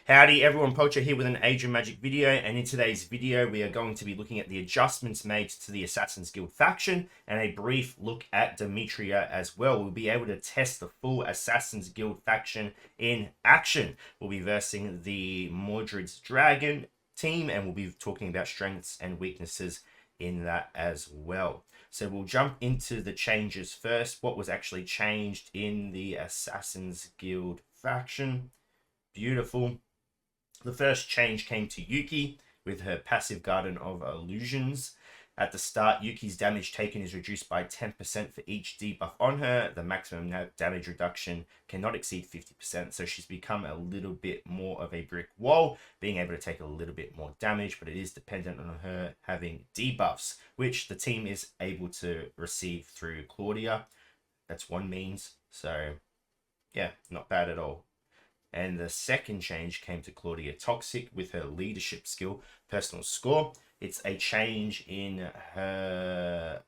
Howdy everyone, Poacher here with an Age of Magic video, and in today's video we are going to be looking at the adjustments made to the Assassin's Guild faction and a brief look at Demetria as well. We'll be able to test the full Assassin's Guild faction in action. We'll be versing the Mordred's Dragon team and we'll be talking about strengths and weaknesses in that as well. So we'll jump into the changes first. What was actually changed in the Assassin's Guild faction? Beautiful. The first change came to Yuki with her passive Garden of Illusions. At the start, Yuki's damage taken is reduced by 10% for each debuff on her. The maximum damage reduction cannot exceed 50%, so she's become a little bit more of a brick wall, being able to take a little bit more damage, but it is dependent on her having debuffs, which the team is able to receive through Claudia. That's one means, so yeah, not bad at all. And the second change came to Claudia Toxic with her leadership skill, personal score. It's a change in her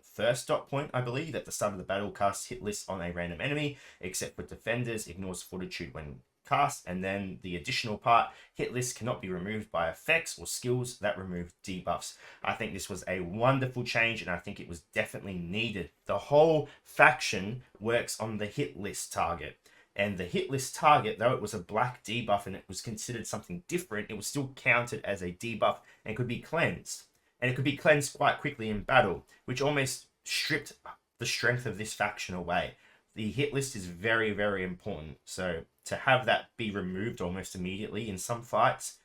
first dot point, I believe. At the start of the battle, cast hit list on a random enemy, except for defenders, ignores fortitude when cast. And then the additional part, hit list cannot be removed by effects or skills that remove debuffs. I think this was a wonderful change, and I think it was definitely needed. The whole faction works on the hit list target. And the hit list target, though it was a black debuff and it was considered something different, it was still counted as a debuff and could be cleansed. And it could be cleansed quite quickly in battle, which almost stripped the strength of this faction away. The hit list is very, very important. So to have that be removed almost immediately in some fights,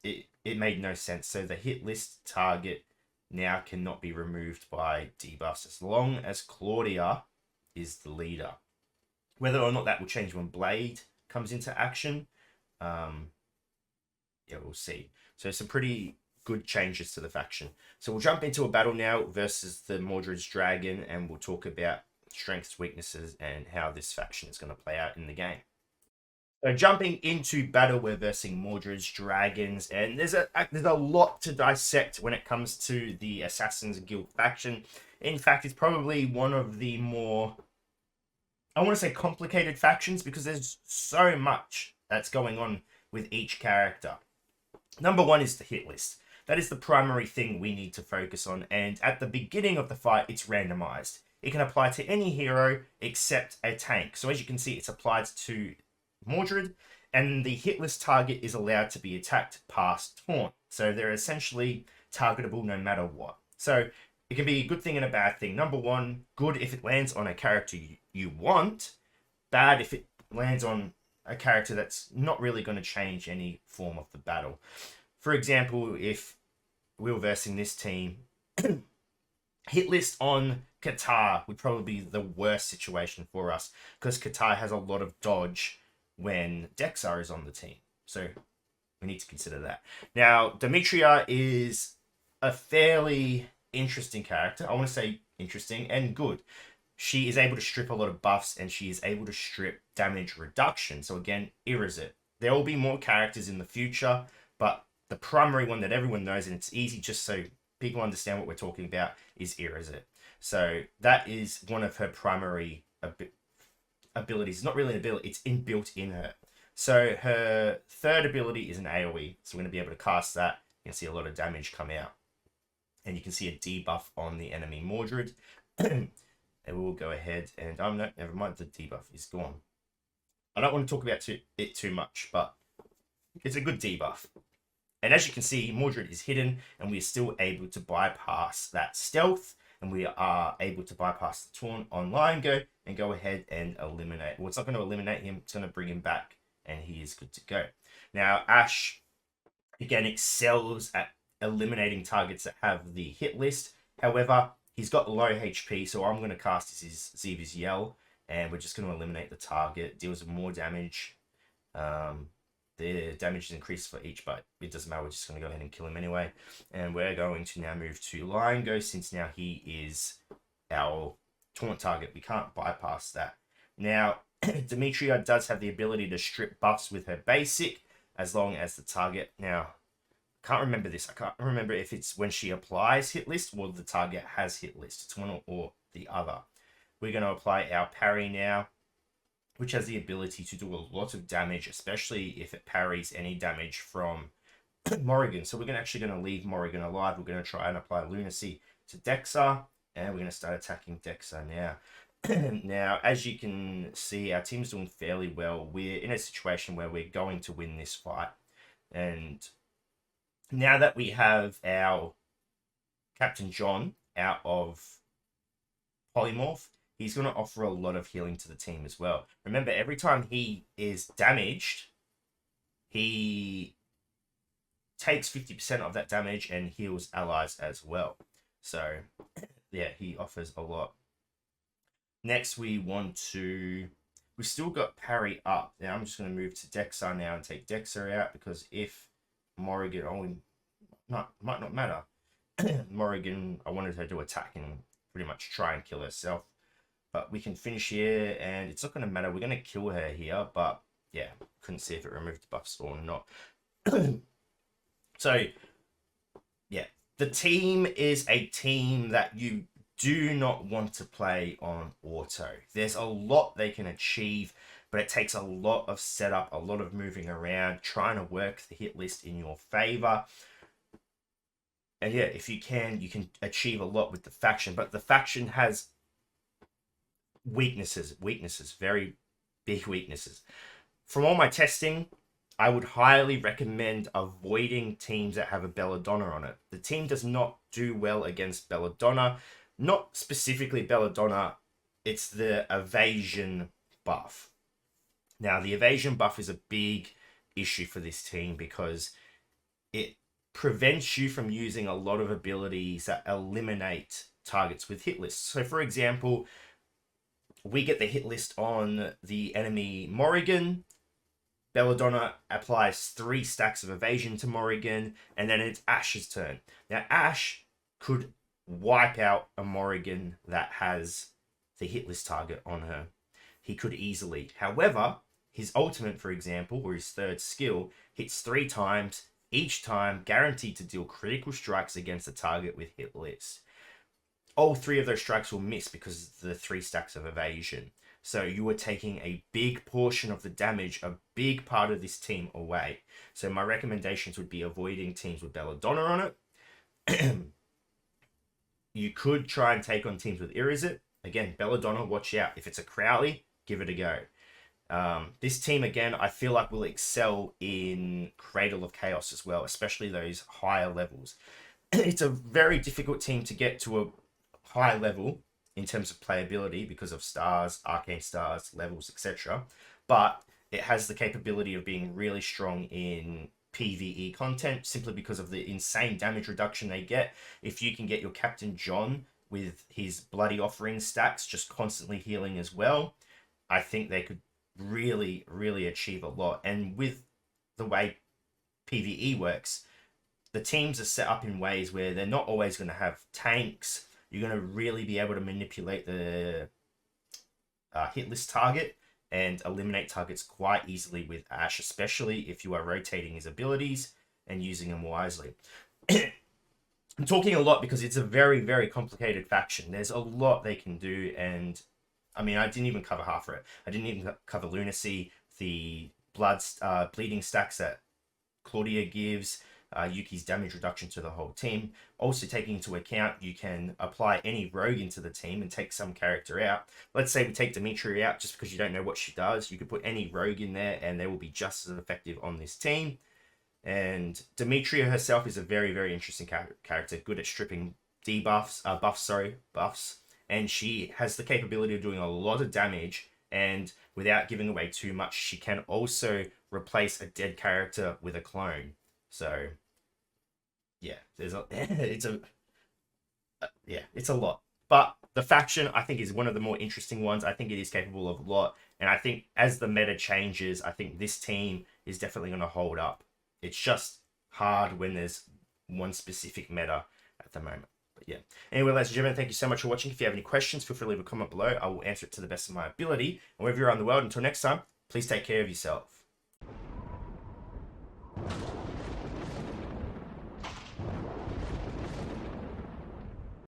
it made no sense. So the hit list target now cannot be removed by debuffs as long as Claudia is the leader. Whether or not that will change when Blade comes into action, yeah, we'll see. So some pretty good changes to the faction. So we'll jump into a battle now versus the Mordred's Dragon, and we'll talk about strengths, weaknesses, and how this faction is going to play out in the game. So jumping into battle, we're versing Mordred's Dragons, and there's a lot to dissect when it comes to the Assassin's Guild faction. In fact, it's probably one of the more, I want to say, complicated factions, because there's so much that's going on with each character. Number one is the hit list. That is the primary thing we need to focus on. And at the beginning of the fight, it's randomized. It can apply to any hero except a tank. So as you can see, it's applied to Mordred, and the hit list target is allowed to be attacked past taunt. So they're essentially targetable no matter what. So it can be a good thing and a bad thing. Number one, good if it lands on a character you want. Bad if it lands on a character that's not really going to change any form of the battle. For example, if we were versing this team, hit list on Qatar would probably be the worst situation for us, because Qatar has a lot of dodge when Dexar is on the team. So we need to consider that. Now, Demetria is a fairly interesting character. I want to say interesting and good. She is able to strip a lot of buffs, and she is able to strip damage reduction. So again, Irizit. There will be more characters in the future, but the primary one that everyone knows, and it's easy just so people understand what we're talking about, is Irizit. So that is one of her primary abilities. Not really an ability, it's inbuilt in her. So her third ability is an AoE. So we're going to be able to cast that. You can see a lot of damage come out. And you can see a debuff on the enemy Mordred. And we'll go ahead and, no, never mind, the debuff is gone. I don't want to talk about it too much, but it's a good debuff. And as you can see, Mordred is hidden, and we're still able to bypass that stealth, and we are able to bypass the taunt on Lion Go and go ahead and eliminate. Well, it's not going to eliminate him, it's going to bring him back, and he is good to go. Now, Ash, again, excels at eliminating targets that have the hit list. However, he's got low HP, so I'm going to cast his Ziva's Yell, and we're just going to eliminate the target. Deals more damage. The damage is increased for each, but it doesn't matter. We're just going to go ahead and kill him anyway. And we're going to now move to Lion Go, since now he is our taunt target. We can't bypass that. Now, Demetria does have the ability to strip buffs with her basic, as long as the target. Now, I can't remember this. I can't remember if it's when she applies hit list or the target has hit list. It's one or the other. We're going to apply our parry now. which has the ability to do a lot of damage, especially if it parries any damage from Morrigan. So we're actually going to leave Morrigan alive. We're going to try and apply Lunacy to Dexa, and we're going to start attacking Dexa now. Now, as you can see, our team's doing fairly well. We're in a situation where we're going to win this fight. And now that we have our Captain John out of Polymorph, he's going to offer a lot of healing to the team as well. Remember, every time he is damaged, he takes 50% of that damage and heals allies as well. So, yeah, he offers a lot. Next, we've still got parry up. Now, I'm just going to move to Dexa now and take Dexa out, because if Morrigan, might not matter. Morrigan, I wanted her to attack and pretty much try and kill herself. But we can finish here, and it's not going to matter. We're going to kill her here, but yeah, couldn't see if it removed the buffs or not. So, yeah, the team is a team that you do not want to play on auto. There's a lot they can achieve, but it takes a lot of setup, a lot of moving around, trying to work the hit list in your favor. And yeah, if you can achieve a lot with the faction, but the faction has weaknesses, very big weaknesses. From all my testing, I would highly recommend avoiding teams that have a Belladonna on it. The team does not do well against Belladonna. Not specifically Belladonna, it's the evasion buff. Now, the evasion buff is a big issue for this team because it prevents you from using a lot of abilities that eliminate targets with hit lists. So, for example, we get the hit list on the enemy Morrigan. Belladonna applies 3 stacks of evasion to Morrigan, and then it's Ash's turn. Now, Ash could wipe out a Morrigan that has the hit list target on her. He could easily. However, his ultimate, for example, or his 3rd skill, hits 3 times, each time guaranteed to deal critical strikes against the target with hit list. All 3 of those strikes will miss because of the 3 stacks of evasion. So you are taking a big portion of the damage, a big part of this team away. So my recommendations would be avoiding teams with Belladonna on it. You could try and take on teams with Irizit. Again, Belladonna, watch out. If it's a Crowley, give it a go. This team, again, I feel like will excel in Cradle of Chaos as well, especially those higher levels. It's a very difficult team to get to a high level in terms of playability because of stars, arcane stars, levels, etc. But it has the capability of being really strong in PvE content simply because of the insane damage reduction they get. If you can get your Captain John with his Bloody Offering stacks just constantly healing as well, I think they could really, really achieve a lot. And with the way PvE works, the teams are set up in ways where they're not always going to have tanks. You're going to really be able to manipulate the hit list target and eliminate targets quite easily with Ash, especially if you are rotating his abilities and using them wisely. I'm talking a lot because it's a very, very complicated faction. There's a lot they can do, and I mean, I didn't even cover half of it. I didn't even cover Lunacy, the bleeding stacks that Claudia gives, Yuki's damage reduction to the whole team. Also taking into account, you can apply any rogue into the team and take some character out. Let's say we take Demetria out just because you don't know what she does. You could put any rogue in there and they will be just as effective on this team. And Demetria herself is a very, very interesting character, good at stripping buffs. And she has the capability of doing a lot of damage, and without giving away too much, she can also replace a dead character with a clone. So, yeah, it's a lot. But the faction, I think, is one of the more interesting ones. I think it is capable of a lot. And I think as the meta changes, I think this team is definitely going to hold up. It's just hard when there's one specific meta at the moment. But yeah. Anyway, ladies and gentlemen, thank you so much for watching. If you have any questions, feel free to leave a comment below. I will answer it to the best of my ability. And wherever you're around the world, until next time, please take care of yourself.